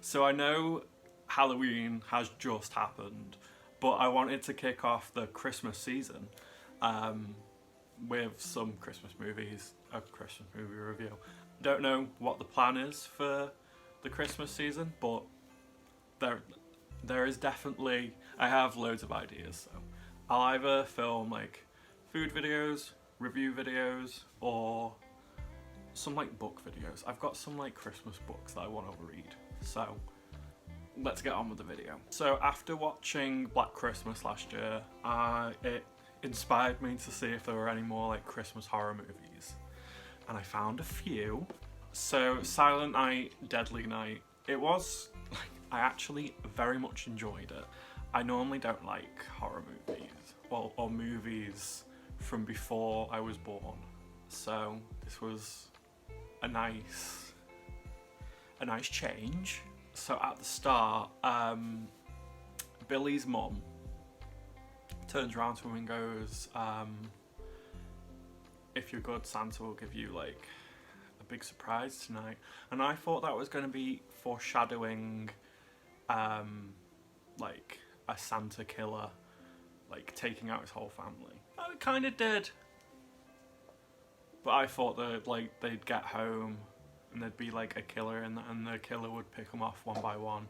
So I know Halloween has just happened, but I wanted to kick off the Christmas season with some Christmas movies, a Christmas movie review. Don't know what the plan is for the Christmas season, but there is definitely, I have loads of ideas, so I'll either film like food videos, review videos, or some like book videos. I've got some like Christmas books that I want to read, so let's get on with the video. So after watching Black Christmas last year, it inspired me to see if there were any more like Christmas horror movies, and I found a few. So Silent Night, Deadly Night, it was like, I actually very much enjoyed it. I normally don't like horror movies, or movies from before I was born, so this was a nice change. So at the start, Billy's mum turns around to him and goes, if you're good, Santa will give you like a big surprise tonight. And I thought that was going to be foreshadowing like a Santa killer like taking out his whole family. Oh, it kind of did. But I thought that like they'd get home and there'd be like a killer and the killer would pick them off one by one.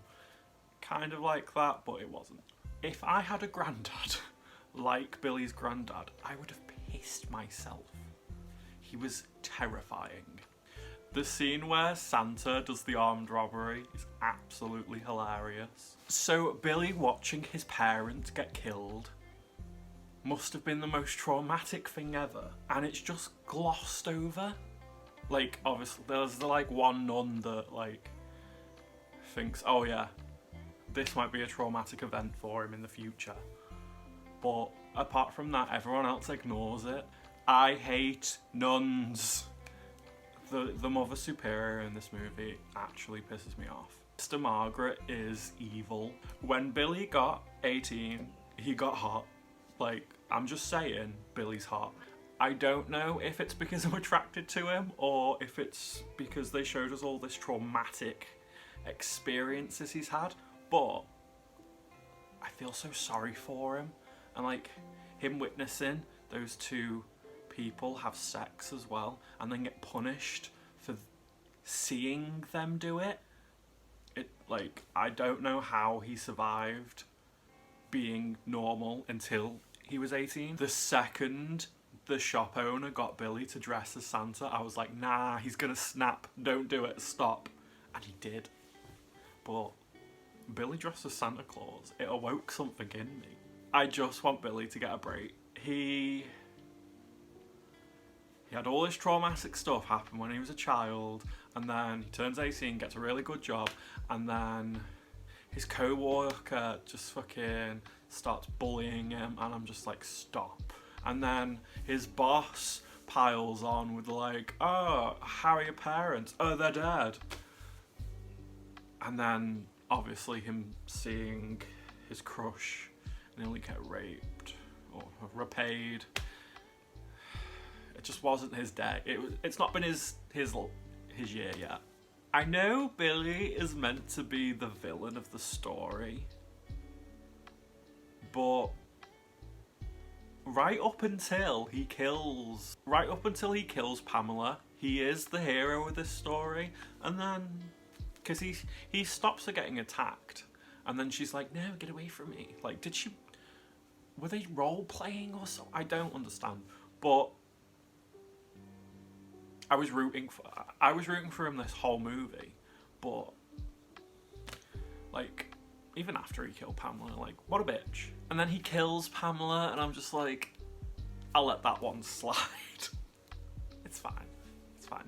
Kind of like that, but it wasn't. If I had a granddad like Billy's granddad, I would have pissed myself. He was terrifying. The scene where Santa does the armed robbery is absolutely hilarious. So Billy watching his parents get killed must have been the most traumatic thing ever, and it's just glossed over. Like, obviously there's like one nun that like thinks, oh yeah, this might be a traumatic event for him in the future, but apart from that everyone else ignores it. I hate nuns. The Mother Superior in this movie actually pisses me off. Sister Margaret is evil. When Billy got 18, he got hot. Like, I'm just saying, Billy's hot. I don't know if it's because I'm attracted to him or if it's because they showed us all this traumatic experiences he's had, but I feel so sorry for him. And like, him witnessing those two people have sex as well and then get punished for seeing them do it. Like, I don't know how he survived being normal until he was 18. The second the shop owner got Billy to dress as Santa, I was like, nah, he's gonna snap, don't do it, stop. And he did. But Billy dressed as Santa Claus, it awoke something in me. I just want Billy to get a break. He had all this traumatic stuff happen when he was a child, and then he turns 18, gets a really good job, and then his co-worker just fucking starts bullying him, and I'm just like, stop. And then his boss piles on with like, oh, how are your parents? Oh, they're dead. And then obviously him seeing his crush nearly get raped or repaid. It just wasn't his day. It's not been his year yet. I know Billy is meant to be the villain of the story, but right up until he kills Pamela, he is the hero of this story. And then, because he stops her getting attacked, and then she's like, no, get away from me. Like, were they role playing or something? I don't understand. But I was rooting for him this whole movie, but like, even after he killed Pamela, like, what a bitch. And then he kills Pamela, and I'm just like, I'll let that one slide. It's fine,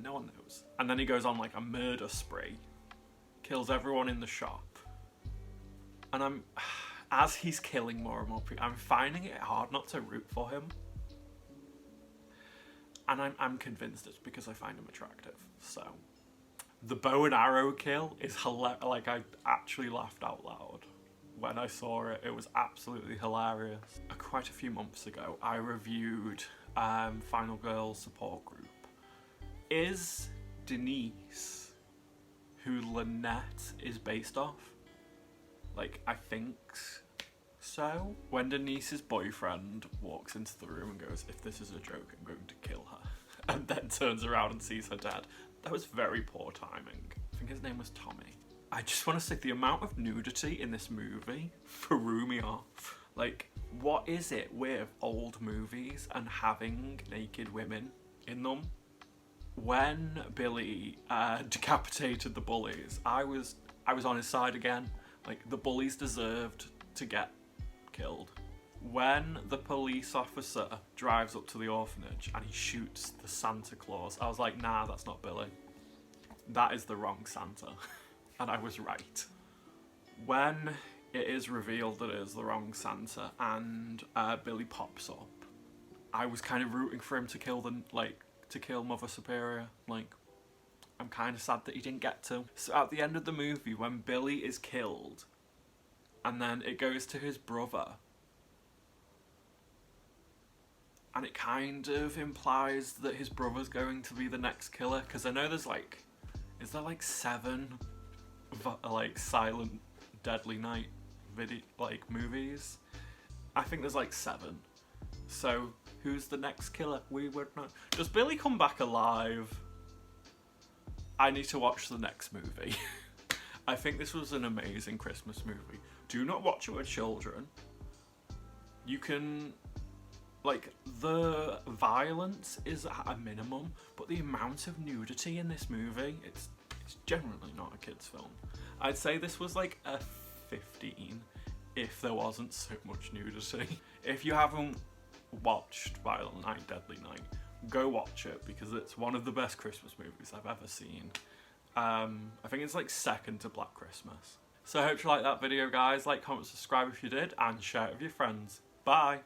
no one knows. And then he goes on like a murder spree, kills everyone in the shop, and as he's killing more and more people, I'm finding it hard not to root for him. And I'm convinced it's because I find him attractive. So the bow and arrow kill is hilarious. Like, I actually laughed out loud when I saw it. It was absolutely hilarious. Quite a few months ago, I reviewed Final Girl Support Group. Is Denise who Lynette is based off. Like, I think so. When Denise's boyfriend walks into the room and goes, "If this is a joke, I'm going to kill her," and then turns around and sees her dad. That was very poor timing. I think his name was Tommy. I just want to say the amount of nudity in this movie threw me off. Like, what is it with old movies and having naked women in them? When Billy decapitated the bullies, I was on his side again. Like, the bullies deserved to get killed. When the police officer drives up to the orphanage and he shoots the Santa Claus, I was like, nah, that's not Billy. That is the wrong Santa. And I was right. When it is revealed that it is the wrong Santa and Billy pops up, I was kind of rooting for him to kill Mother Superior. Like, I'm kind of sad that he didn't get to. So at the end of the movie, when Billy is killed, and then it goes to his brother, and it kind of implies that his brother's going to be the next killer, because I know there's like, is there like 7 like Silent Deadly Night movies? I think there's like 7. So who's the next killer? We would know. Does Billy come back alive? I need to watch the next movie. I think this was an amazing Christmas movie. Do not watch it with children. You can, like, the violence is at a minimum, but the amount of nudity in this movie, it's generally not a kid's film. I'd say this was like a 15 if there wasn't so much nudity. If you haven't watched Violent Night, Deadly Night, go watch it, because it's one of the best Christmas movies I've ever seen. I think it's like second to Black Christmas. So I hope you liked that video, guys. Like, comment, subscribe if you did, and share it with your friends. Bye!